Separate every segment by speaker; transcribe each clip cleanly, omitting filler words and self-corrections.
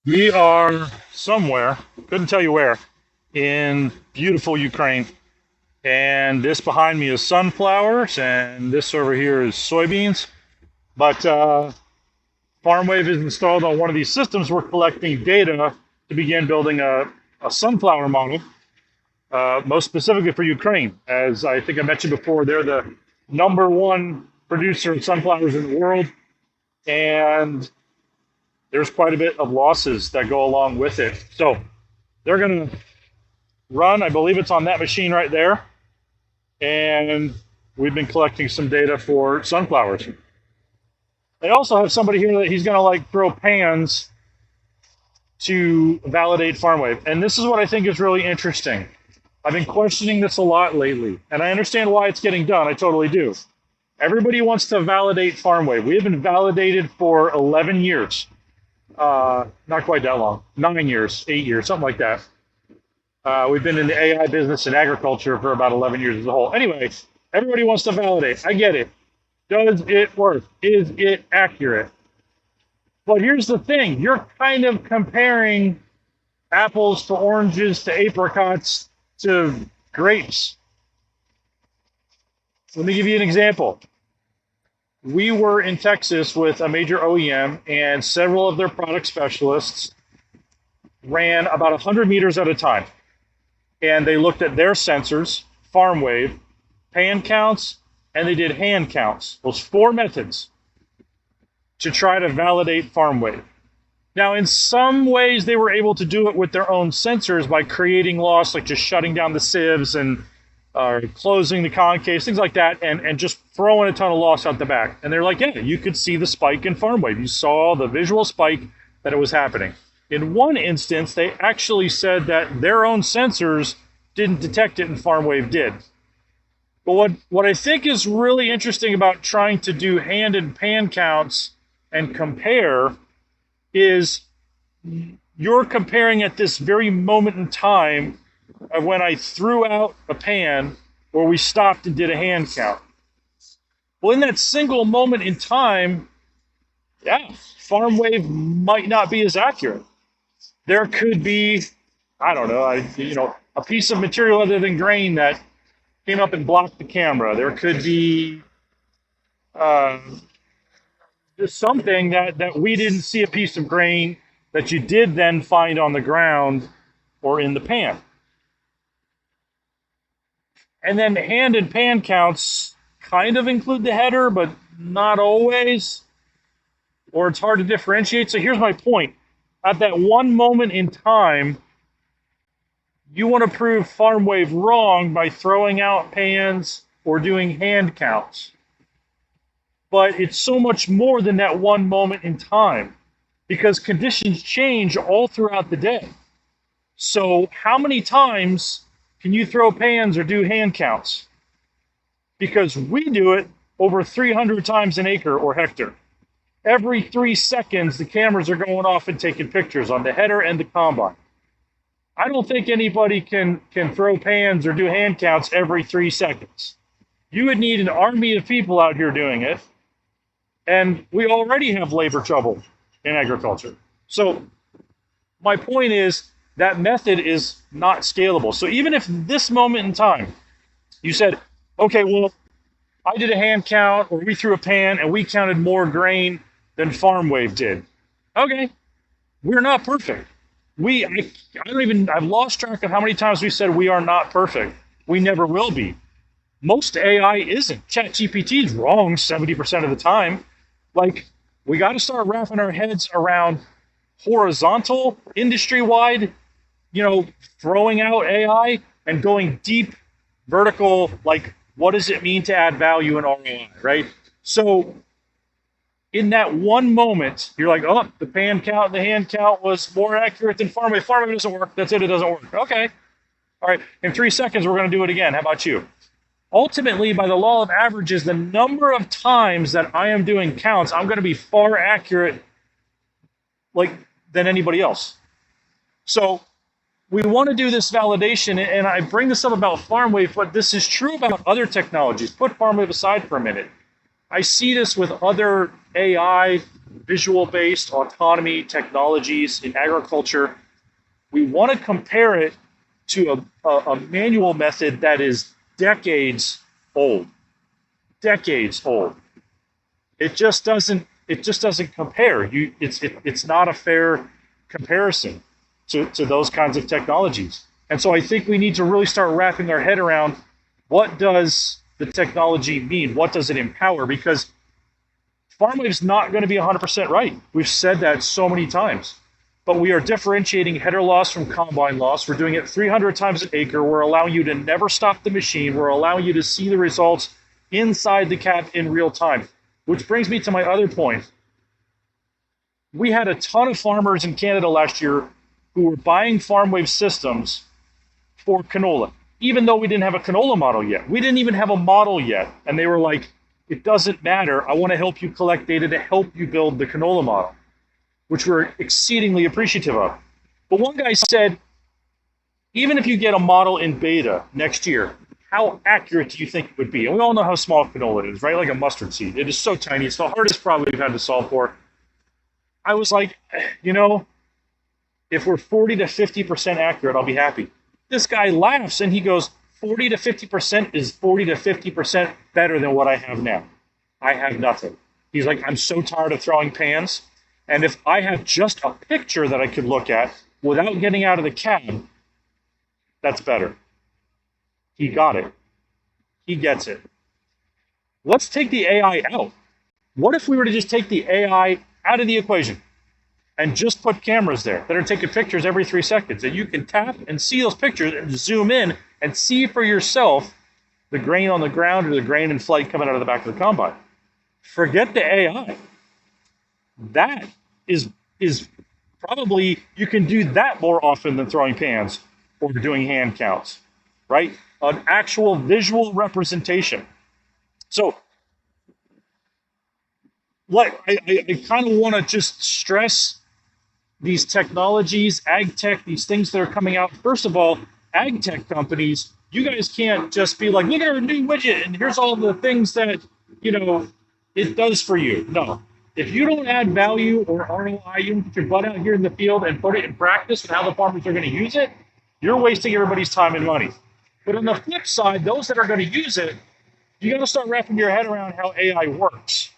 Speaker 1: We are somewhere, couldn't tell you where, in beautiful Ukraine. And this behind me is sunflowers, and this over here is soybeans. But FarmWave is installed on one of these systems. We're collecting data to begin building a sunflower model, most specifically for Ukraine. As I think I mentioned before, they're the number one producer of sunflowers in the world. And there's quite a bit of losses that go along with it. So they're going to run, I believe it's on that machine right there. And we've been collecting some data for sunflowers. They also have somebody here that he's going to like throw pans to validate FarmWave. And this is what I think is really interesting. I've been questioning this a lot lately, and I understand why it's getting done. I totally do. Everybody wants to validate FarmWave. We have been validated for 11 years. Not quite that long. 9 years, 8 years, something like that. We've been in the AI business and agriculture for about 11 years as a whole. Anyway, everybody wants to validate. I get it. Does it work? Is it accurate? But here's the thing. You're kind of comparing apples to oranges to apricots to grapes. Let me give you an example. We were in Texas with a major OEM, and several of their product specialists ran about 100 meters at a time. And they looked at their sensors, FarmWave, pan counts, and they did hand counts. Those four methods to try to validate FarmWave. Now, in some ways, they were able to do it with their own sensors by creating loss, like just shutting down the sieves and closing the concaves, things like that, and just throwing a ton of loss out the back. And they're like, yeah, you could see the spike in FarmWave. You saw the visual spike that it was happening. In one instance, they actually said that their own sensors didn't detect it and FarmWave did. But what I think is really interesting about trying to do hand and pan counts and compare is you're comparing at this very moment in time of when I threw out a pan or we stopped and did a hand count. Well, in that single moment in time, yeah, FarmWave might not be as accurate. There could be, I don't know, a piece of material other than grain that came up and blocked the camera. There could be just something that we didn't see a piece of grain that you did then find on the ground or in the pan. And then hand and pan counts kind of include the header, but not always, or it's hard to differentiate. So here's my point. At that one moment in time, you want to prove FarmWave wrong by throwing out pans or doing hand counts. But it's so much more than that one moment in time because conditions change all throughout the day. So how many times can you throw pans or do hand counts? Because we do it over 300 times an acre or hectare. Every 3 seconds, the cameras are going off and taking pictures on the header and the combine. I don't think anybody can throw pans or do hand counts every 3 seconds. You would need an army of people out here doing it. And we already have labor trouble in agriculture. So my point is that method is not scalable. So even if this moment in time, you said, okay, well, I did a hand count or we threw a pan and we counted more grain than FarmWave did. Okay, we're not perfect. I've lost track of how many times we said we are not perfect. We never will be. Most AI isn't. ChatGPT is wrong 70% of the time. Like, we got to start wrapping our heads around horizontal, industry-wide, throwing out AI and going deep vertical, like, what does it mean to add value in ROI, right? So in that one moment, you're like, oh, the pan count and the hand count was more accurate than FarmWave. FarmWave doesn't work. That's it. It doesn't work. Okay. All right. In 3 seconds, we're going to do it again. How about you? Ultimately, by the law of averages, the number of times that I am doing counts, I'm going to be far accurate than anybody else. So we want to do this validation, and I bring this up about FarmWave, but this is true about other technologies. Put FarmWave aside for a minute. I see this with other AI visual-based autonomy technologies in agriculture, we want to compare it to a manual method that is decades old. Decades old. It just doesn't compare. It's not a fair comparison to those kinds of technologies. And so I think we need to really start wrapping our head around, what does the technology mean? What does it empower? Because FarmWave's not going to be 100% right. We've said that so many times. But we are differentiating header loss from combine loss. We're doing it 300 times an acre. We're allowing you to never stop the machine. We're allowing you to see the results inside the cab in real time. Which brings me to my other point. We had a ton of farmers in Canada last year who were buying FarmWave systems for canola, even though we didn't have a canola model yet. We didn't even have a model yet. And they were like, it doesn't matter. I want to help you collect data to help you build the canola model, which we're exceedingly appreciative of. But one guy said, even if you get a model in beta next year, how accurate do you think it would be? And we all know how small canola is, right? Like a mustard seed. It is so tiny. It's the hardest problem we've had to solve for. I was like, if we're 40 to 50% accurate, I'll be happy. This guy laughs and he goes, 40 to 50% is 40 to 50% better than what I have now. I have nothing. He's like, I'm so tired of throwing pans. And if I have just a picture that I could look at without getting out of the cab, that's better. He got it. He gets it. Let's take the AI out. What if we were to just take the AI out of the equation and just put cameras there that are taking pictures every 3 seconds, and you can tap and see those pictures and zoom in and see for yourself the grain on the ground or the grain in flight coming out of the back of the combine? Forget the AI. That is probably, you can do that more often than throwing pans or doing hand counts, right? An actual visual representation. So I kind of want to just stress these technologies, ag tech, these things that are coming out. First of all, ag tech companies, you guys can't just be like, look at our new widget and here's all the things that, it does for you. No. If you don't add value or ROI, you don't put your butt out here in the field and put it in practice and how the farmers are going to use it, you're wasting everybody's time and money. But on the flip side, those that are going to use it, you got to start wrapping your head around how AI works.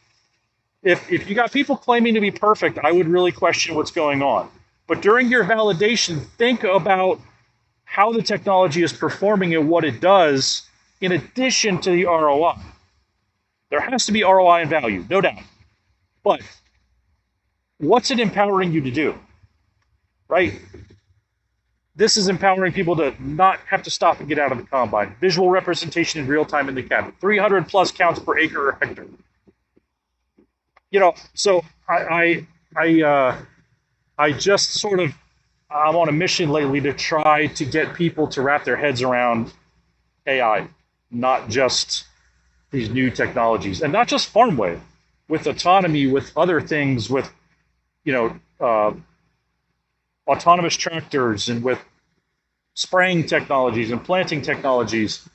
Speaker 1: If you got people claiming to be perfect, I would really question what's going on. But during your validation, think about how the technology is performing and what it does in addition to the ROI. There has to be ROI and value, no doubt. But what's it empowering you to do, right? This is empowering people to not have to stop and get out of the combine. Visual representation in real time in the cab. 300 plus counts per acre or hectare. So I just sort of, I'm on a mission lately to try to get people to wrap their heads around AI, not just these new technologies, and not just FarmWave, with autonomy, with other things, with autonomous tractors and with spraying technologies and planting technologies.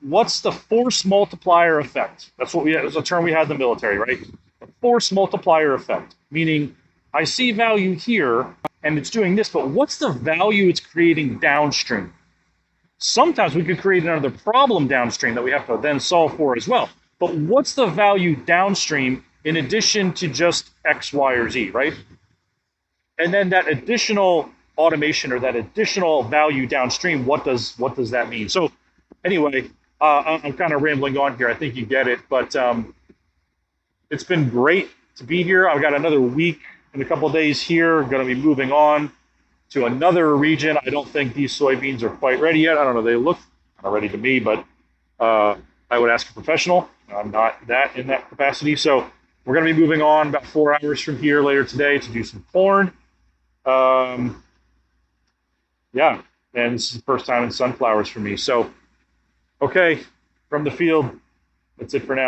Speaker 1: What's the force multiplier effect? That's a term we had in the military, right? The force multiplier effect, meaning I see value here and it's doing this, but what's the value it's creating downstream? Sometimes we could create another problem downstream that we have to then solve for as well. But what's the value downstream in addition to just X, Y, or Z, right? And then that additional automation or that additional value downstream, what does that mean? So anyway, I'm kind of rambling on here. I think you get it, but it's been great to be here. I've got another week and a couple of days here. Going to be moving on to another region. I don't think these soybeans are quite ready yet. I don't know. They look kind of ready to me, but I would ask a professional. I'm not in that capacity. So we're going to be moving on about 4 hours from here later today to do some corn. Yeah, and this is the first time in sunflowers for me. So, okay, from the field, that's it for now.